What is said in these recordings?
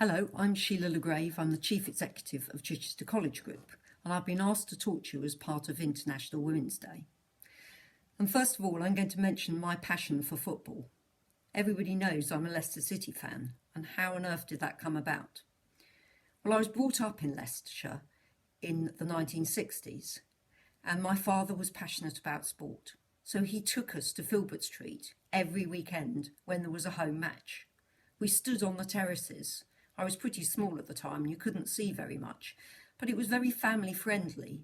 Hello, I'm Shelagh Legrave. I'm the Chief Executive of Chichester College Group, and I've been asked to talk to you as part of International Women's Day. And first of all, I'm going to mention my passion for football. Everybody knows I'm a Leicester City fan, and how on earth did that come about? Well, I was brought up in Leicestershire in the 1960s, and my father was passionate about sport. So he took us to Filbert Street every weekend when there was a home match. We stood on the terraces. I was pretty small at the time and you couldn't see very much, but it was very family friendly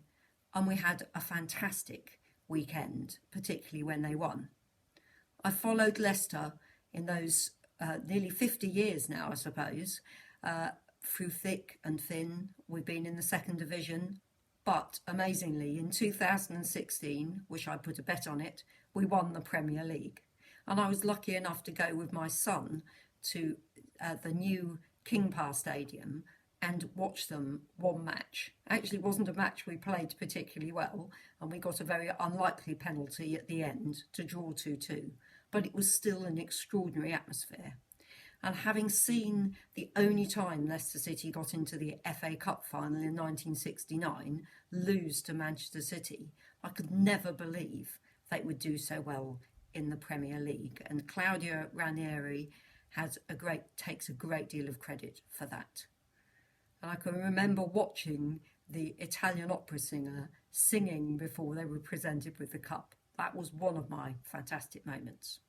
and we had a fantastic weekend, particularly when they won. I followed Leicester in those nearly 50 years now, I suppose, through thick and thin. We've been in the second division, but amazingly in 2016, which I put a bet on it, we won the Premier League. And I was lucky enough to go with my son to the new King Power Stadium and watch them one match. Actually, it wasn't a match we played particularly well, and we got a very unlikely penalty at the end to draw 2-2, but it was still an extraordinary atmosphere. And having seen the only time Leicester City got into the FA Cup final in 1969 lose to Manchester City, I could never believe they would do so well in the Premier League. And Claudio Ranieri takes a great deal of credit for that. And I can remember watching the Italian opera singer singing before they were presented with the cup. That was one of my fantastic moments.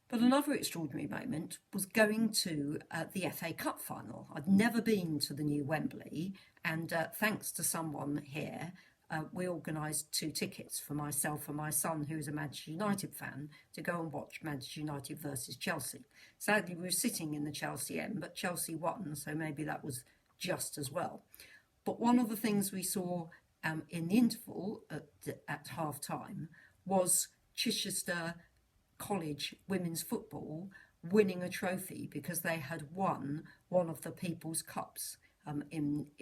But another extraordinary moment was going to the FA Cup final. I'd never been to the new Wembley, and thanks to someone here, we organised 2 tickets for myself and my son, who is a Manchester United fan, to go and watch Manchester United versus Chelsea. Sadly, we were sitting in the Chelsea end, but Chelsea won, so maybe that was just as well. But one of the things we saw in the interval at half-time was Chichester College women's football winning a trophy because they had won one of the People's Cups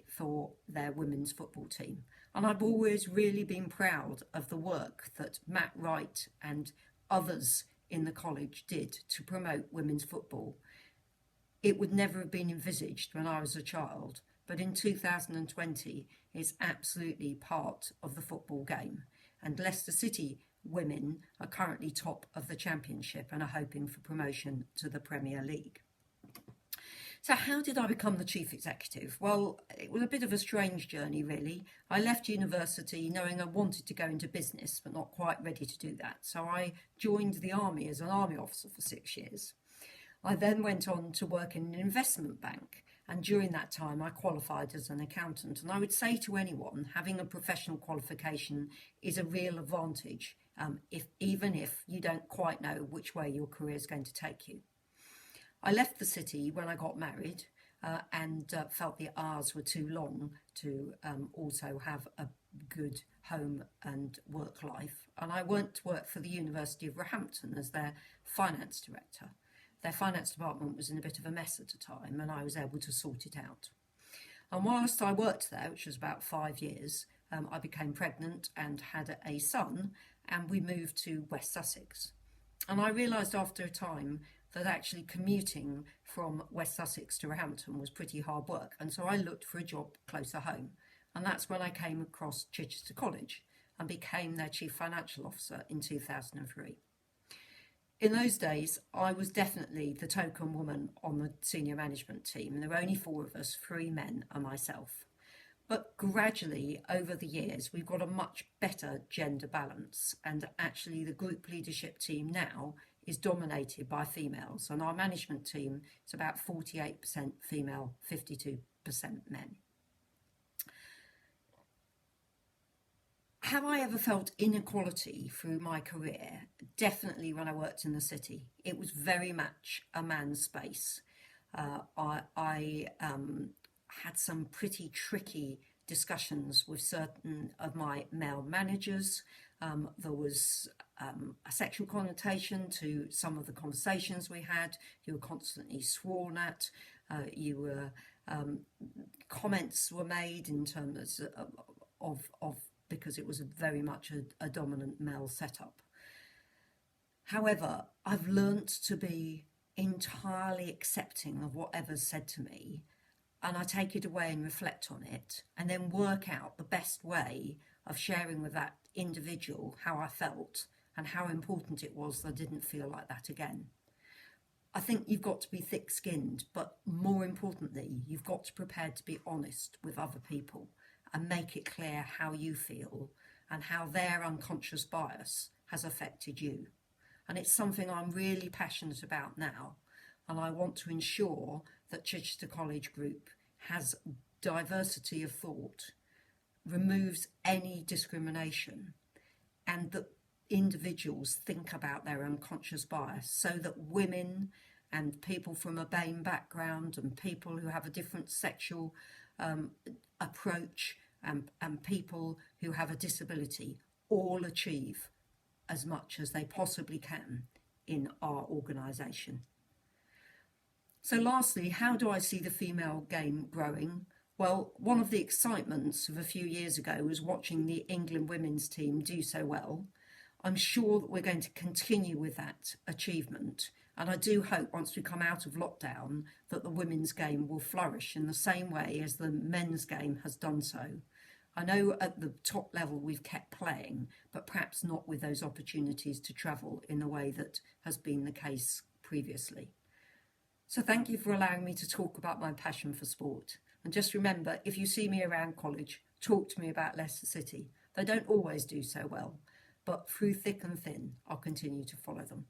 for their women's football team. And I've always really been proud of the work that Matt Wright and others in the college did to promote women's football. It would never have been envisaged when I was a child, but in 2020 it's absolutely part of the football game. And Leicester City women are currently top of the championship and are hoping for promotion to the Premier League. So how did I become the chief executive? Well, it was a bit of a strange journey, really. I left university knowing I wanted to go into business, but not quite ready to do that. So I joined the army as an army officer for 6 years. I then went on to work in an investment bank. And during that time, I qualified as an accountant. And I would say to anyone, having a professional qualification is a real advantage, even if you don't quite know which way your career is going to take you. I left the city when I got married and felt the hours were too long to also have a good home and work life. And I went to work for the University of Roehampton as their finance director. Their finance department was in a bit of a mess at the time and I was able to sort it out. And whilst I worked there, which was about 5 years, I became pregnant and had a son, and we moved to West Sussex. And I realised after a time that actually commuting from West Sussex to Roehampton was pretty hard work, and so I looked for a job closer home. And that's when I came across Chichester College and became their Chief Financial Officer in 2003. In those days, I was definitely the token woman on the senior management team, and there were only 4 of us, 3 men and myself. But gradually, over the years, we've got a much better gender balance, and actually the group leadership team now is dominated by females, and our management team is about 48% female, 52% men. Have I ever felt inequality through my career? Definitely when I worked in the city. It was very much a man's space. I had some pretty tricky discussions with certain of my male managers. There was a sexual connotation to some of the conversations we had. You were constantly sworn at. Comments were made in terms of because it was very much a dominant male setup. However, I've learnt to be entirely accepting of whatever's said to me, and I take it away and reflect on it, and then work out the best way of sharing with that individual how I felt and how important it was that I didn't feel like that again. I think you've got to be thick-skinned, but more importantly, you've got to be prepared to be honest with other people and make it clear how you feel and how their unconscious bias has affected you. And it's something I'm really passionate about now, and I want to ensure that Chichester College Group has diversity of thought, removes any discrimination, and that individuals think about their unconscious bias so that women and people from a BAME background and people who have a different sexual approach and people who have a disability all achieve as much as they possibly can in our organisation. So lastly, how do I see the female game growing? Well, one of the excitements of a few years ago was watching the England women's team do so well. I'm sure that we're going to continue with that achievement, and I do hope once we come out of lockdown that the women's game will flourish in the same way as the men's game has done so. I know at the top level we've kept playing, but perhaps not with those opportunities to travel in the way that has been the case previously. So thank you for allowing me to talk about my passion for sport. And just remember, if you see me around college, talk to me about Leicester City. They don't always do so well, but through thick and thin, I'll continue to follow them.